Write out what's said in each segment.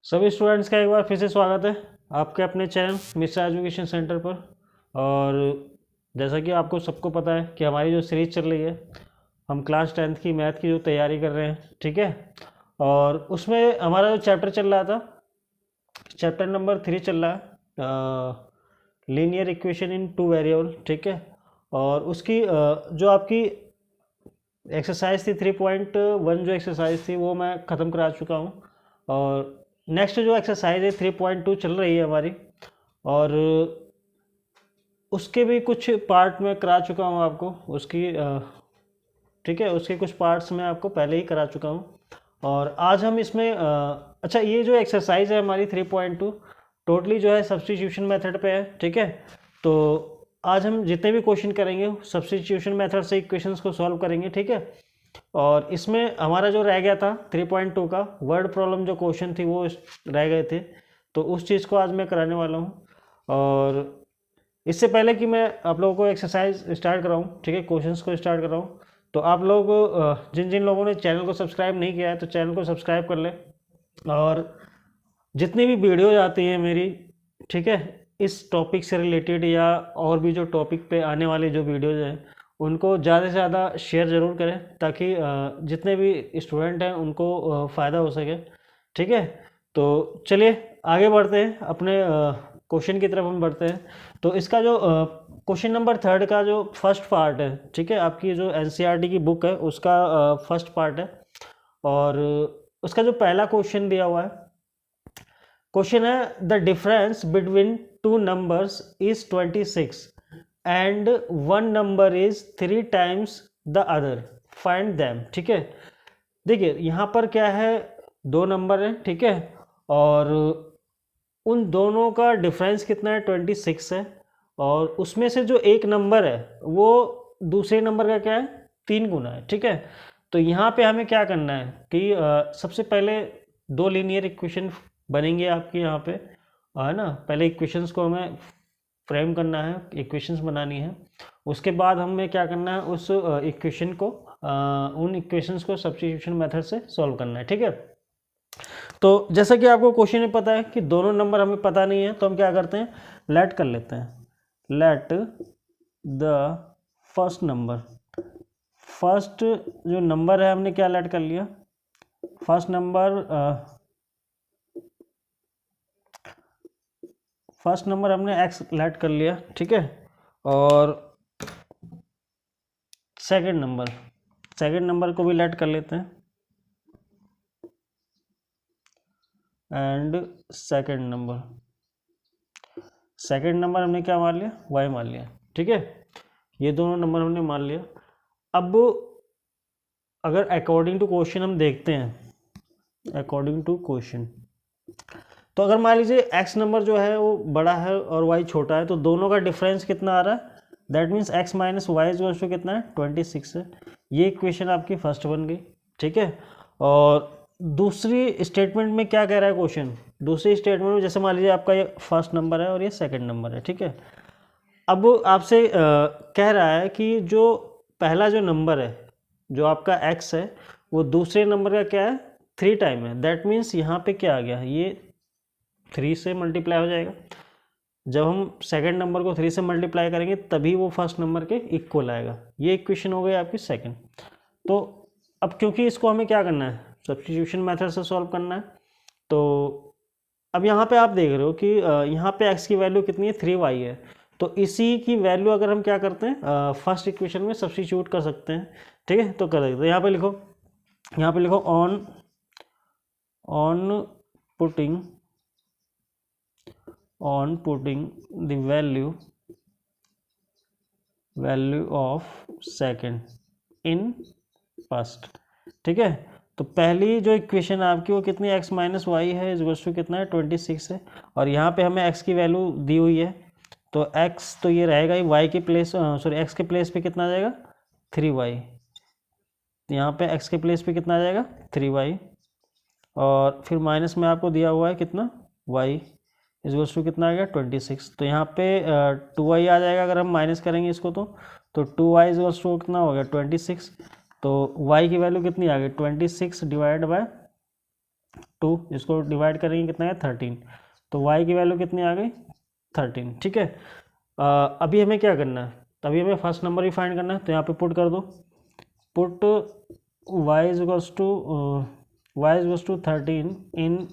सभी स्टूडेंट्स का एक बार फिर से स्वागत है आपके अपने चैनल मिस्टर एजुकेशन सेंटर पर। और जैसा कि आपको सबको पता है कि हमारी जो सीरीज़ चल रही है, हम क्लास 10th की मैथ की जो तैयारी कर रहे हैं, ठीक है। और उसमें हमारा जो चैप्टर चल रहा था, चैप्टर नंबर 3 चल रहा है, लीनियर इक्वेशन इन 2 वेरिएबल, ठीक है। और उसकी जो आपकी एक्सरसाइज थी 3.1, जो एक्सरसाइज थी वो मैं ख़त्म करा चुका हूँ। और नेक्स्ट जो एक्सरसाइज है 3.2 चल रही है हमारी, और उसके भी कुछ पार्ट में करा चुका हूँ आपको उसकी, ठीक है। उसके कुछ पार्ट्स मैं आपको पहले ही करा चुका हूँ। और आज हम इसमें अच्छा, ये जो एक्सरसाइज है हमारी 3.2 टोटली जो है सब्स्टिट्यूशन मेथड पे है, ठीक है। तो आज हम जितने भी क्वेश्चन करेंगे सब्स्टिट्यूशन मेथड से इक्वेशंस को सॉल्व करेंगे, ठीक है। और इसमें हमारा जो रह गया था 3.2 का वर्ड प्रॉब्लम जो क्वेश्चन थी वो रह गए थे, तो उस चीज़ को आज मैं कराने वाला हूँ। और इससे पहले कि मैं आप लोगों को एक्सरसाइज स्टार्ट कराऊँ, ठीक है, क्वेश्चंस को स्टार्ट कराऊँ, तो आप लोग जिन जिन लोगों ने चैनल को सब्सक्राइब नहीं किया है तो चैनल को सब्सक्राइब कर लें। और जितनी भी वीडियोज आती हैं मेरी, ठीक है, इस टॉपिक से रिलेटेड या और भी जो टॉपिक पे आने वाले जो वीडियोज हैं उनको ज़्यादा से ज़्यादा शेयर ज़रूर करें, ताकि जितने भी स्टूडेंट हैं उनको फ़ायदा हो सके, ठीक है। तो चलिए आगे बढ़ते हैं, अपने क्वेश्चन की तरफ हम बढ़ते हैं। तो इसका जो क्वेश्चन नंबर 3 का जो फर्स्ट पार्ट है, ठीक है, आपकी जो एनसीईआरटी की बुक है उसका फर्स्ट पार्ट है। और उसका जो पहला क्वेश्चन दिया हुआ है, क्वेश्चन है the difference between two numbers is 26 and one number is 3 times the other, find them, ठीक है। देखिए यहाँ पर क्या है, दो नंबर है, ठीक है, और उन दोनों का डिफरेंस कितना है, 26 है। और उसमें से जो एक नंबर है वो दूसरे नंबर का क्या है, 3 गुना है, ठीक है। तो यहाँ पे हमें क्या करना है कि सबसे पहले दो लीनियर इक्वेशन बनेंगे आपके यहाँ पे, है ना। पहले इक्वेशंस को हमें फ्रेम करना है, इक्वेशंस बनानी है। उसके बाद हमें क्या करना है, उस इक्वेशन को उन इक्वेशंस को सब्स्टिट्यूशन मेथड से सॉल्व करना है, ठीक है। तो जैसा कि आपको क्वेश्चन में पता है कि दोनों नंबर हमें पता नहीं है, तो हम क्या करते हैं, लेट कर लेते हैं, let the first number, first जो नंबर है हमने क्या लेट कर लिया, फर्स्ट नंबर हमने x लेट कर लिया, ठीक है। और सेकंड नंबर को भी लेट कर लेते हैं, एंड सेकंड नंबर हमने क्या मान लिया, y मान लिया, ठीक है। ये दोनों नंबर हमने मान लिया। अब अगर अकॉर्डिंग टू क्वेश्चन हम देखते हैं, अकॉर्डिंग टू क्वेश्चन, तो अगर मान लीजिए x नंबर जो है वो बड़ा है और y छोटा है, तो दोनों का डिफरेंस कितना आ रहा है, that means x minus y is to कितना है, 26 है। ये इक्वेशन आपकी फर्स्ट बन गई, ठीक है। और दूसरी स्टेटमेंट में क्या कह रहा है क्वेश्चन, दूसरी स्टेटमेंट में जैसे मान लीजिए आपका ये फर्स्ट नंबर है और ये सेकंड नंबर है, ठीक है। अब आपसे कह रहा है कि जो पहला जो नंबर है, जो आपका x है, वो दूसरे नंबर का क्या है, 3 टाइम है। दैट मीन्स यहाँ पे क्या आ गया, ये 3 से मल्टीप्लाई हो जाएगा। जब हम सेकंड नंबर को 3 से मल्टीप्लाई करेंगे तभी वो फर्स्ट नंबर के इक्वल आएगा। ये इक्वेशन हो गई आपकी सेकंड। तो अब क्योंकि इसको हमें क्या करना है, सब्स्टिट्यूशन मेथड से सॉल्व करना है, तो अब यहाँ पे आप देख रहे हो कि यहाँ पे x की वैल्यू कितनी है, 3y है। तो इसी की वैल्यू अगर हम क्या करते हैं, फर्स्ट इक्वेशन में सब्स्टिट्यूट कर सकते हैं, ठीक है। तो कर सकते हैं, यहाँ पे लिखो on putting the value of second in first, ठीक है। तो पहली जो इक्वेशन आपकी वो कितनी, x माइनस वाई है इज टू कितना है, 26 है। और यहाँ पे हमें x की वैल्यू दी हुई है, तो x तो ये रहेगा ही, y के प्लेस सॉरी x के प्लेस पे कितना आ जाएगा, 3y। यहाँ पे x के प्लेस पे कितना आ जाएगा, 3y। और फिर माइनस में आपको दिया हुआ है कितना, y इज टू कितना आ गया, 26। तो यहाँ पे 2y आ जाएगा अगर हम माइनस करेंगे इसको, तो 2y इज टू कितना हो गया, 26। तो y की वैल्यू कितनी आ गई, 26 डिवाइड बाय 2, इसको डिवाइड करेंगे कितना है 13, तो y की वैल्यू कितनी आ गई 13। ठीक है, अभी हमें क्या करना है, अभी हमें फर्स्ट नंबर ही फाइंड करना है, तो यहाँ पे पुट कर दो, put y is to 13 in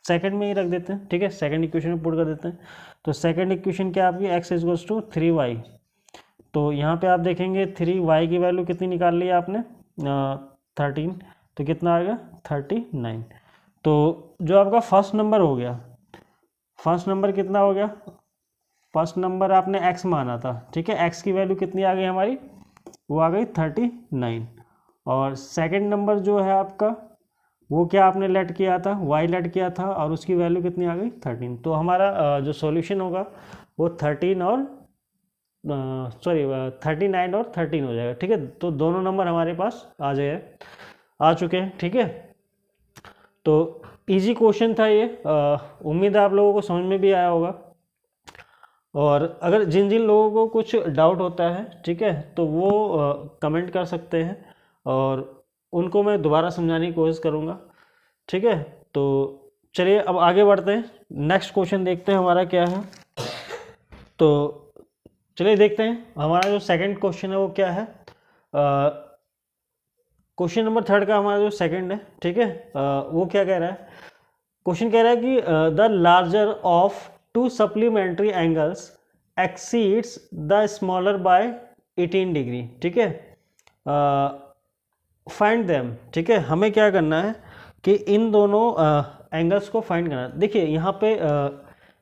second में ही रख देते हैं। ठीक है, सेकंड इक्वेशन में पुट कर देते हैं। तो सेकंड इक्वेशन क्या आपकी x इज टू 3y, तो यहाँ पे आप देखेंगे 3y की वैल्यू कितनी निकाल ली है आपने 13, तो कितना आ गया 39। तो जो आपका फर्स्ट नंबर हो गया, फर्स्ट नंबर कितना हो गया, फर्स्ट नंबर आपने x माना था। ठीक है, x की वैल्यू कितनी आ गई हमारी, वो आ गई 39। और सेकंड नंबर जो है आपका, वो क्या आपने लेट किया था, y लेट किया था, और उसकी वैल्यू कितनी आ गई 13। तो हमारा जो सॉल्यूशन होगा वो 13 और 39 और 13 हो जाएगा। ठीक है, तो दोनों नंबर हमारे पास आ चुके हैं। ठीक है, तो इजी क्वेश्चन था ये, उम्मीद है आप लोगों को समझ में भी आया होगा। और अगर जिन जिन लोगों को कुछ डाउट होता है, ठीक है, तो वो कमेंट कर सकते हैं और उनको मैं दोबारा समझाने की कोशिश करूँगा। ठीक है, तो चलिए अब आगे बढ़ते हैं, नेक्स्ट क्वेश्चन देखते हैं हमारा क्या है। तो चलिए देखते हैं हमारा जो सेकंड क्वेश्चन है वो क्या है। क्वेश्चन नंबर 3 का हमारा जो सेकंड है, ठीक है, वो क्या कह रहा है, क्वेश्चन कह रहा है कि the larger of to supplementary angles exceeds the smaller by 18 degree. ठीक है, फाइंड देम। ठीक है, हमें क्या करना है कि इन दोनों एंगल्स को फाइंड करना है। देखिए यहाँ पे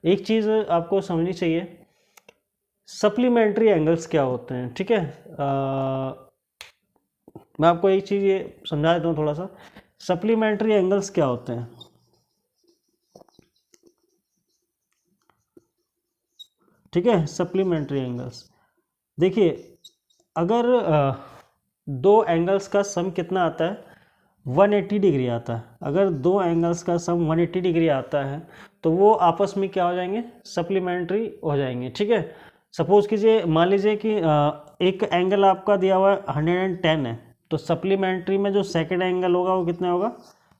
एक चीज़ आपको समझनी चाहिए, सप्लीमेंट्री एंगल्स क्या होते हैं। ठीक है, मैं आपको एक चीज़ ये समझा देता हूँ थोड़ा सा, सप्लीमेंट्री एंगल्स क्या होते हैं। ठीक है, सप्लीमेंट्री एंगल्स, देखिए अगर दो एंगल्स का सम कितना आता है 180 डिग्री आता है, अगर दो एंगल्स का सम 180 डिग्री आता है तो वो आपस में क्या हो जाएंगे, सप्लीमेंट्री हो जाएंगे। ठीक है, सपोज कीजिए, मान लीजिए कि एक एंगल आपका दिया हुआ है 110 है, तो सप्लीमेंट्री में जो सेकंड एंगल होगा वो कितना होगा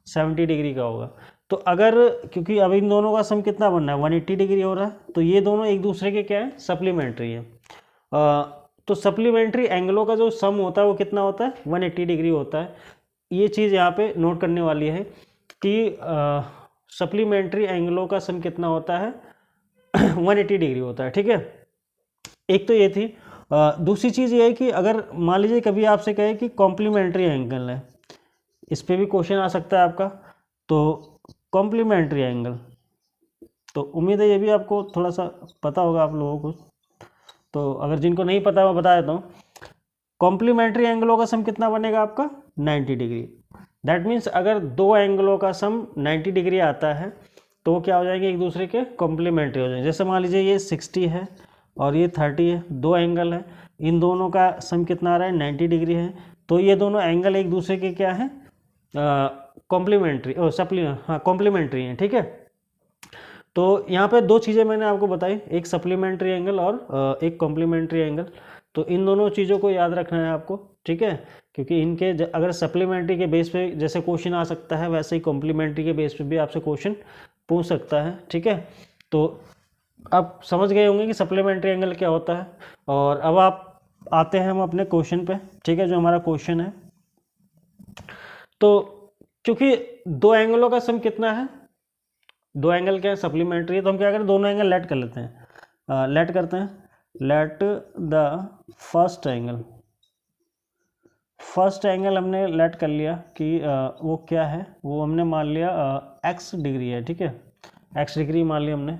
70 डिग्री का होगा। तो अगर, क्योंकि अब इन दोनों का सम कितना बनना है 180 डिग्री हो रहा है, तो ये दोनों एक दूसरे के क्या है, सप्लीमेंट्री है। तो सप्लीमेंट्री एंगलों का जो सम होता है वो कितना होता है 180 डिग्री होता है। ये चीज़ यहाँ पे नोट करने वाली है कि सप्लीमेंट्री एंगलों का सम कितना होता है 180 डिग्री होता है। ठीक है, एक तो ये थी। दूसरी चीज़ ये है कि अगर मान लीजिए कभी आपसे कहे कि कॉम्प्लीमेंट्री एंगल है, इस पर भी क्वेश्चन आ सकता है आपका। तो कॉम्प्लीमेंट्री एंगल, तो उम्मीद है ये भी आपको थोड़ा सा पता होगा आप लोगों को, तो अगर जिनको नहीं पता मैं बता देता हूँ। कॉम्प्लीमेंट्री एंगलों का सम कितना बनेगा आपका 90 डिग्री। दैट मीन्स अगर दो एंगलों का सम 90 डिग्री आता है तो वो क्या हो जाएंगे, एक दूसरे के कॉम्प्लीमेंट्री हो जाएंगे। जैसे मान लीजिए ये 60 है और ये 30 है, दो एंगल है, इन दोनों का सम कितना आ रहा है 90 डिग्री है, तो ये दोनों एंगल एक दूसरे के क्या है, कॉम्प्लीमेंट्री कॉम्प्लीमेंट्री हैं। ठीक है, तो यहाँ पे दो चीज़ें मैंने आपको बताई, एक सप्लीमेंट्री एंगल और एक कॉम्प्लीमेंट्री एंगल। तो इन दोनों चीज़ों को याद रखना है आपको। ठीक है, क्योंकि इनके अगर सप्लीमेंट्री के बेस पे जैसे क्वेश्चन आ सकता है, वैसे ही कॉम्प्लीमेंट्री के बेस पे भी आपसे क्वेश्चन पूछ सकता है। ठीक है, तो आप समझ गए होंगे कि सप्लीमेंट्री एंगल क्या होता है। और अब आप आते हैं हम अपने क्वेश्चन पे। ठीक है, जो हमारा क्वेश्चन है, तो क्योंकि दो एंगलों का सम कितना है, दो एंगल क्या है सप्लीमेंट्री है, तो हम क्या करें, दोनों एंगल लेट कर लेते हैं, लेट करते हैं, लेट द फर्स्ट एंगल हमने लेट कर लिया कि वो क्या है, वो हमने मान लिया x डिग्री है। ठीक है, x डिग्री मान लिया हमने।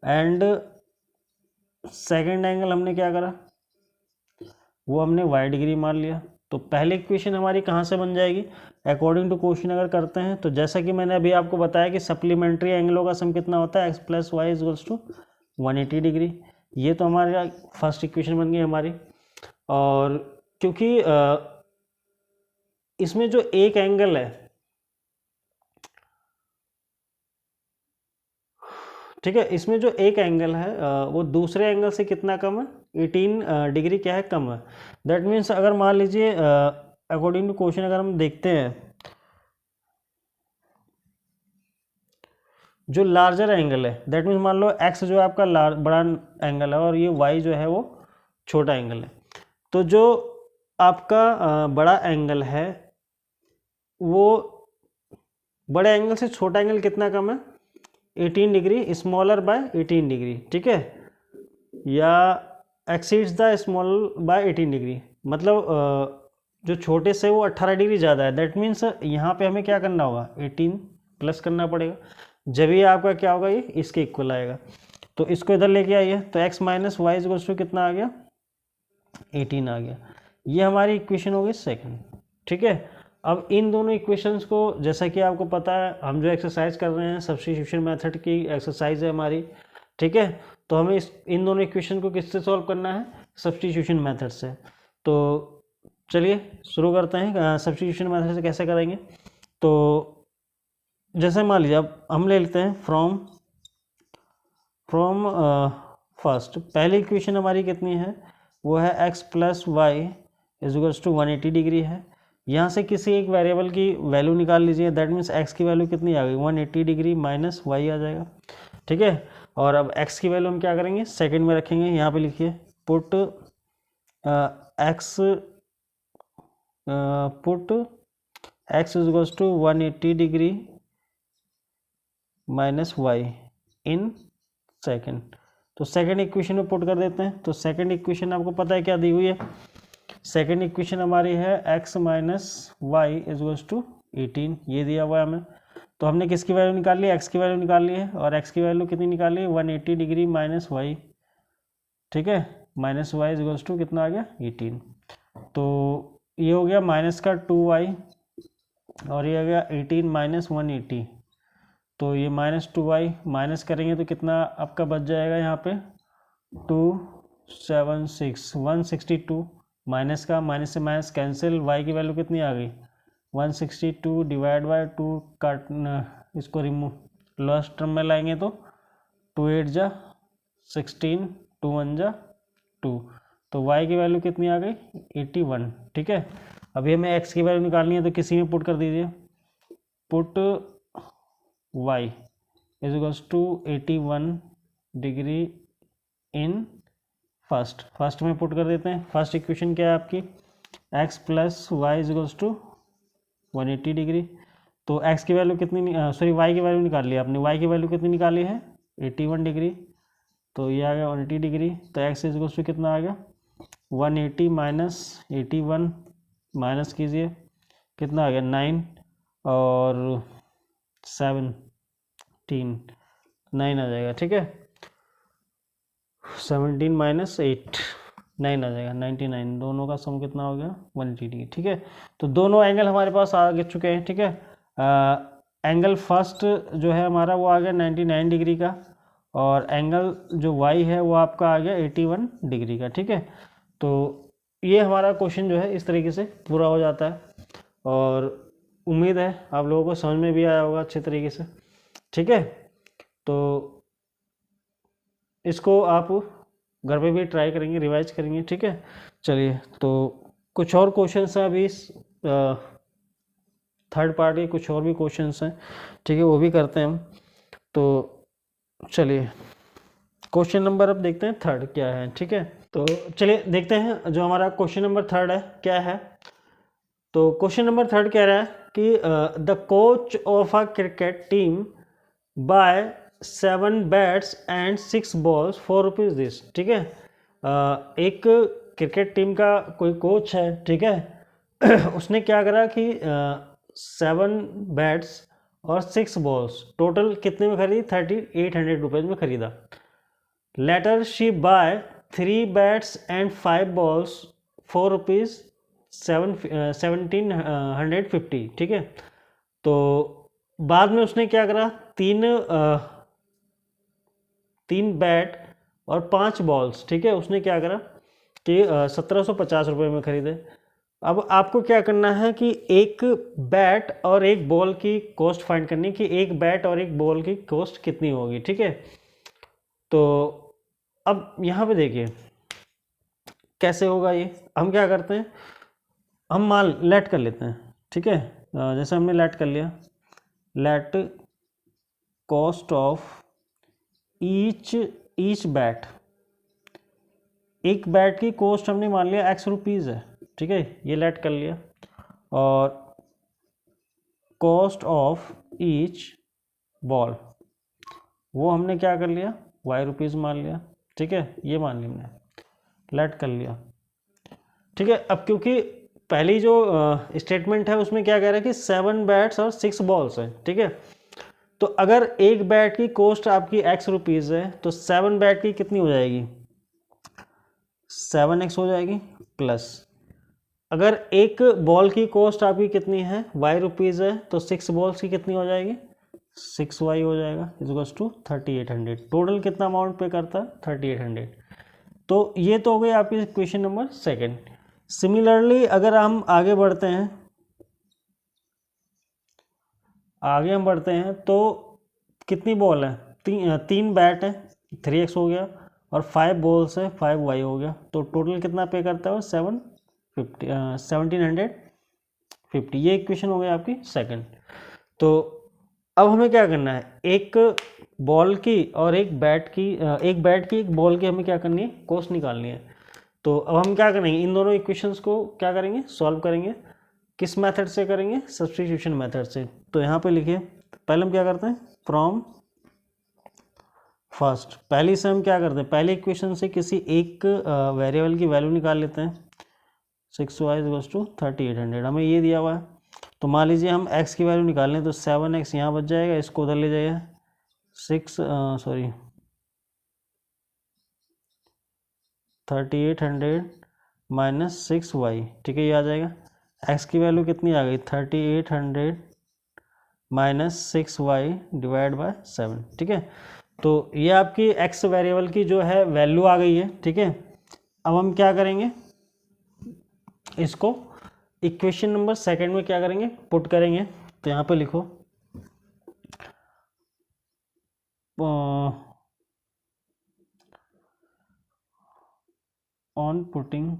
एंड सेकंड एंगल हमने क्या करा, वो हमने y डिग्री मान लिया। तो पहले इक्वेशन हमारी कहाँ से बन जाएगी, अकॉर्डिंग टू क्वेश्चन अगर करते हैं तो जैसा कि मैंने अभी आपको बताया कि सप्लीमेंट्री एंगलों का सम कितना होता है x plus y is equals to 180 degree. ये तो हमारा फर्स्ट इक्वेशन बन गई हमारी। और क्योंकि इसमें जो एक एंगल है, ठीक है, इसमें जो एक एंगल है वो दूसरे एंगल से कितना कम है, 18 डिग्री क्या है, कम है। दैट मीन्स अगर मान लीजिए अकॉर्डिंग टू क्वेश्चन अगर हम देखते हैं जो लार्जर एंगल है, दैट मीन्स मान लो एक्स जो है आपका बड़ा एंगल है और ये वाई जो है वो छोटा एंगल है। तो जो आपका बड़ा एंगल है वो बड़े एंगल से छोटा एंगल कितना कम है, 18 डिग्री, स्मॉलर बाय 18 डिग्री, ठीक है, या exceeds the small by 18 degree, मतलब जो छोटे से वो 18 डिग्री ज़्यादा है। दैट मीन्स यहाँ पे हमें क्या करना होगा, 18 प्लस करना पड़ेगा, जब ये आपका क्या होगा, ये इसके इक्वल आएगा। तो इसको इधर लेके आइए, तो x minus y equals to कितना आ गया, 18 आ गया। ये हमारी इक्वेशन हो गई सेकंड, ठीक है। अब इन दोनों इक्वेशंस को, जैसा कि आपको पता है, हम जो एक्सरसाइज कर रहे हैं सब्स्टिट्यूशन मेथड की एक्सरसाइज है हमारी, ठीक है। तो हमें इन दोनों इक्वेशन को किससे सॉल्व करना है, सब्स्टिट्यूशन मेथड से। तो चलिए शुरू करते हैं, सब्स्टिट्यूशन मेथड से कैसे करेंगे। तो जैसे मान लीजिए अब हम ले लेते हैं फ्रॉम फर्स्ट, पहली इक्वेशन हमारी कितनी है, वो है x plus y is equals to 180 degree है। यहाँ से किसी एक वेरिएबल की वैल्यू निकाल लीजिए, दैट मीन्स x की वैल्यू कितनी आ गई, 180 डिग्री माइनस वाई आ जाएगा, ठीक है। और अब x की वैल्यू हम क्या करेंगे, सेकंड में रखेंगे, यहाँ पे लिखिए put x is equals to 180 degree minus y in second. तो सेकंड इक्वेशन में पुट कर देते हैं। तो सेकंड इक्वेशन आपको पता है क्या दी हुई है, सेकंड इक्वेशन हमारी है x minus y is equals to 18, ये दिया हुआ है हमें। तो हमने किसकी वैल्यू निकाल ली, x की वैल्यू निकाल ली है, और x की वैल्यू कितनी निकाली है, 180 डिग्री माइनस वाई, ठीक है, minus y is equals to कितना आ गया, 18। तो ये हो गया माइनस का 2y और ये आ गया 18 माइनस 180, तो ये माइनस 2y माइनस करेंगे तो कितना आपका बच जाएगा यहाँ पे 276 162, माइनस का माइनस से माइनस कैंसिल, y की वैल्यू कितनी आ गई 162 डिवाइड बाय 2, काटना इसको रिमूव लास्ट टर्म में लाएंगे तो 2 8 जा 16 2 1 जा 2, तो y की वैल्यू कितनी आ गई 81, ठीक है। अभी हमें x की वैल्यू निकालनी है, तो किसी में पुट कर दीजिए, put y is equals to 81 degree in first में पुट कर देते हैं। फर्स्ट इक्वेशन क्या है आपकी, x plus y is equals to 180 degree. तो x की वैल्यू कितनी, सॉरी y की वैल्यू निकाल लिया आपने, y की वैल्यू कितनी निकाली है 81 डिग्री, तो ये आ गया 180 डिग्री। तो x इज इक्वल्स टू कितना आ गया 180 माइनस 81, माइनस कीजिए कितना आ गया 9 और 17 9 आ जाएगा, ठीक है, 17 माइनस 8 9 आ जाएगा 99, दोनों का सम कितना हो गया 180 डिग्री, ठीक है। तो दोनों एंगल हमारे पास आ चुके हैं, ठीक है। एंगल फर्स्ट जो है हमारा वो आ गया 99 डिग्री का, और एंगल जो y है वो आपका आ गया 81 डिग्री का, ठीक है। तो ये हमारा क्वेश्चन जो है इस तरीके से पूरा हो जाता है, और उम्मीद है आप लोगों को समझ में भी आया होगा अच्छे तरीके से, ठीक है। तो इसको आप घर पे भी ट्राई करेंगे, रिवाइज करेंगे, ठीक है। चलिए, तो कुछ और क्वेश्चंस हैं अभी थर्ड पार्ट के, कुछ और भी क्वेश्चंस हैं, ठीक है, वो भी करते हैं हम। तो चलिए क्वेश्चन नंबर अब देखते हैं थर्ड क्या है, ठीक है। तो चलिए देखते हैं जो हमारा क्वेश्चन नंबर थर्ड है क्या है। तो क्वेश्चन नंबर थर्ड कह रहा है कि the coach of a cricket team buy 7 bats and 6 balls for rupees this, ठीक है। एक क्रिकेट टीम का कोई कोच है, ठीक है उसने क्या करा कि 7 बैट्स और 6 बॉल्स टोटल कितने में खरीदी, 3800 रुपीज़ में खरीदा। Later she buy 3 bats and 5 balls for rupees 1750, ठीक है। तो बाद में उसने क्या करा, तीन बैट और 5 बॉल्स, ठीक है, उसने क्या करा कि 1750 रुपये में खरीदे। अब आपको क्या करना है कि एक बैट और एक बॉल की कॉस्ट फाइंड करनी, कि एक बैट और एक बॉल की कॉस्ट कितनी होगी, ठीक है। तो अब यहाँ पे देखिए कैसे होगा ये, हम क्या करते हैं, हम मान लेट कर लेते हैं, ठीक है। जैसे हमने लेट कर लिया, let cost of each bat, एक बैट की कॉस्ट हमने मान लिया एक्स रुपीज़ है, ठीक है, ये लेट कर लिया, और कॉस्ट ऑफ ईच बॉल वो हमने क्या कर लिया वाई रुपीज़ मान लिया, ठीक है, ये मान लिया हमने, लेट कर लिया, ठीक है। अब क्योंकि पहली जो स्टेटमेंट है उसमें क्या कह रहा है कि 7 बैट्स और 6 बॉल्स है, ठीक है, तो अगर एक बैट की कॉस्ट आपकी एक्स रुपीज़ है तो 7 बैट की कितनी हो जाएगी 7x हो जाएगी, प्लस अगर एक बॉल की कॉस्ट आपकी कितनी है वाई रुपीज़ है तो 6 बॉल्स की कितनी हो जाएगी 6y हो जाएगा, इज टू 3800। टोटल कितना अमाउंट पे करता है 3800। तो ये तो हो गई आपकी क्वेश्चन नंबर सेकंड। सिमिलरली अगर हम आगे बढ़ते हैं तो कितनी बॉल है, तीन बैट है, 3x हो गया, और 5 बॉल्स है, 5y हो गया, तो टोटल कितना पे करता है 1750, ये इक्वेशन हो गई आपकी सेकंड। तो अब हमें क्या करना है, एक बॉल की और एक बैट की एक बॉल की हमें क्या करनी है कॉस्ट निकालनी है। तो अब हम क्या करेंगे, इन दोनों इक्वेशंस को क्या करेंगे सॉल्व करेंगे, किस मेथड से करेंगे सब्स्टिट्यूशन मेथड से। तो यहाँ पे लिखिए, पहले हम क्या करते हैं फ्रॉम फर्स्ट, पहली से हम क्या करते हैं पहले इक्वेशन से किसी एक वेरिएबल की वैल्यू निकाल लेते हैं, 6y = 3800 हमें ये दिया हुआ है। तो मान लीजिए हम x की वैल्यू निकाल लें तो 7x यहाँ बच जाएगा, इसको उधर ले जाइए 3800 माइनस 6y, ठीक है, ये आ जाएगा। x की वैल्यू कितनी आ गई 3800 माइनस 6y डिवाइड बाय 7, ठीक है। तो ये आपकी x वेरिएबल की जो है वैल्यू आ गई है, ठीक है। अब हम क्या करेंगे, इसको इक्वेशन नंबर सेकंड में क्या करेंगे पुट करेंगे। तो यहाँ पे लिखो on putting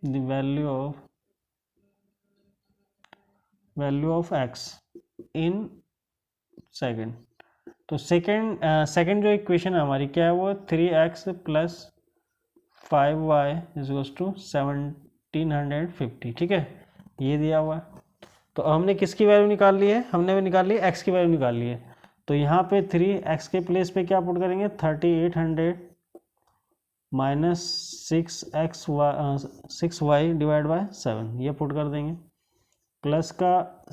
the value of x in second. तो सेकंड जो इक्वेशन है हमारी क्या है वो 3x प्लस 5y = 1750, ठीक है, ये दिया हुआ है। तो हमने किसकी वैल्यू निकाल ली है, हमने निकाल ली x की वैल्यू निकाल ली है। तो यहाँ पे 3x के प्लेस पे क्या पुट करेंगे 3800 माइनस 6y डिवाइड बाय 7, ये पुट कर देंगे, प्लस का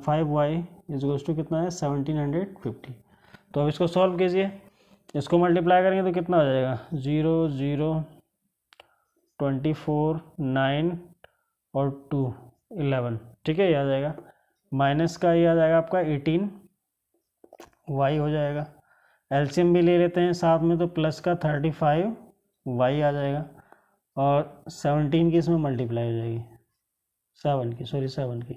5y = कितना है 1750। तो अब इसको सॉल्व कीजिए, इसको मल्टीप्लाई करेंगे तो कितना हो जाएगा 0 0 24 9 और 2 11, ठीक है, ये आ जाएगा। माइनस का ये आ जाएगा आपका 18y हो जाएगा। एलसीएम भी ले लेते हैं साथ में, तो प्लस का 35y आ जाएगा, और 17 की इसमें मल्टीप्लाई हो जाएगी 7 की,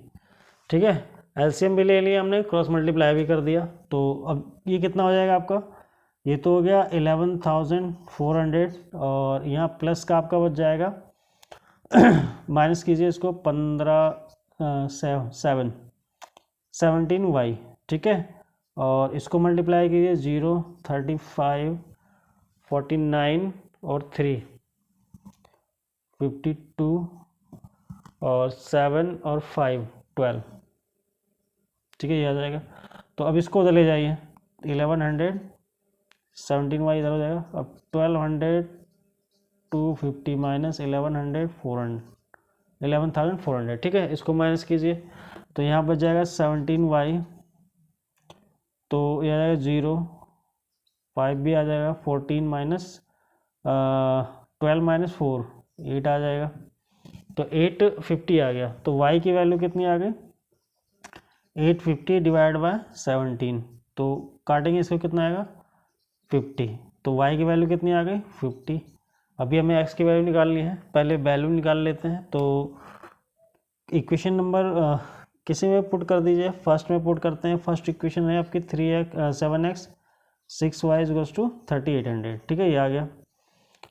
ठीक है। एलसीएम भी ले लिया हमने, क्रॉस मल्टीप्लाई भी कर दिया। तो अब ये कितना हो जाएगा आपका, ये तो हो गया 11,400, और यहाँ प्लस का आपका बच जाएगा माइनस कीजिए इसको 17y, ठीक है, और इसको मल्टीप्लाई कीजिए 0 35 49 और 3 52 और 7 और 5 12, ठीक है, ये आ जाएगा। तो अब इसको उधर ले जाइए 1100 17y इधर हो जाएगा, अब 1200 250 माइनस 11,400, ठीक है, इसको माइनस कीजिए तो यहाँ बच जाएगा 17y, तो ये आ जाएगा 0 5 भी आ जाएगा, 14 माइनस 12 माइनस 4 8 आ जाएगा, तो 850 आ गया। तो y की वैल्यू कितनी आ गई 850 डिवाइड बाय 17, तो काटेंगे इसको कितना आएगा 50, तो y की वैल्यू कितनी आ गई 50। अभी हमें x की वैल्यू निकालनी है, पहले वैल्यू निकाल लेते हैं। तो इक्वेशन नंबर किसी में पुट कर दीजिए, फर्स्ट में पुट करते हैं। फर्स्ट इक्वेशन है आपकी 7x 6y = 3800, ठीक है, ये आ गया।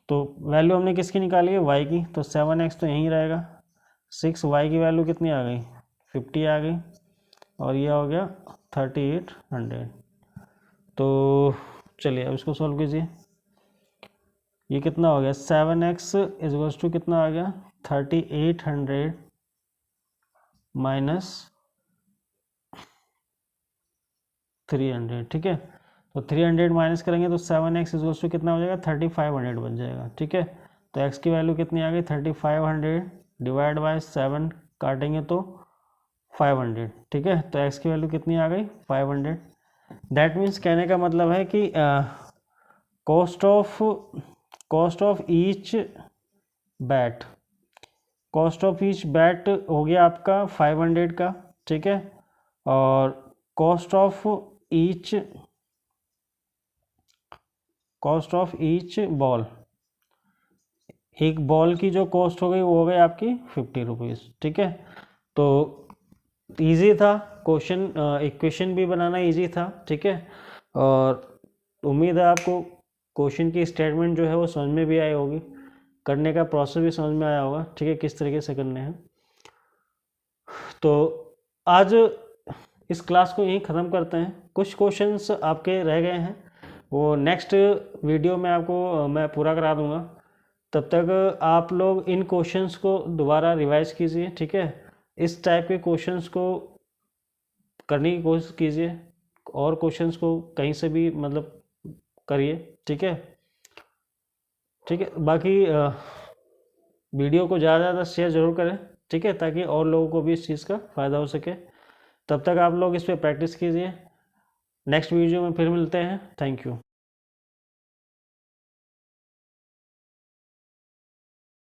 तो वैल्यू हमने किसकी निकाली है y की, तो 7x तो यहीं रहेगा, 6y की वैल्यू कितनी आ गई 50 आ गई और ये हो गया 3800। तो चलिए अब इसको सॉल्व कीजिए। ये कितना हो गया 7x इज टू कितना आ गया 3800 माइनस 300। ठीक है, तो 300 माइनस करेंगे तो 7x इज टू कितना हो जाएगा 3500 बन जाएगा। ठीक है, तो x की वैल्यू कितनी आ गई 3500 डिवाइड बाय 7 काटेंगे तो 500। ठीक है, तो x की वैल्यू कितनी आ गई 500। दैट मीन्स कहने का मतलब है कि कॉस्ट ऑफ ईच बैट हो गया आपका 500 का। ठीक है, और कॉस्ट ऑफ ईच बॉल, एक बॉल की जो कॉस्ट हो गई वो हो गई आपकी 50 रुपीज़। ठीक है, तो इजी था क्वेश्चन, इक्वेशन भी बनाना इजी था। ठीक है, और उम्मीद है आपको क्वेश्चन की स्टेटमेंट जो है वो समझ में भी आई होगी, करने का प्रोसेस भी समझ में आया होगा। ठीक है, किस तरीके से करने हैं। तो आज इस क्लास को यहीं ख़त्म करते हैं। कुछ क्वेश्चंस आपके रह गए हैं, वो नेक्स्ट वीडियो में आपको मैं पूरा करा दूंगा। तब तक आप लोग इन क्वेश्चंस को दोबारा रिवाइज कीजिए। ठीक है, इस टाइप के क्वेश्चंस को करने की कोशिश कीजिए और क्वेश्चंस को कहीं से भी मतलब करिए। ठीक है, ठीक है, बाकी वीडियो को ज़्यादा से ज़्यादा शेयर ज़रूर करें। ठीक है, ताकि और लोगों को भी इस चीज़ का फ़ायदा हो सके। तब तक आप लोग इस पर प्रैक्टिस कीजिए। नेक्स्ट वीडियो में फिर मिलते हैं। Thank you.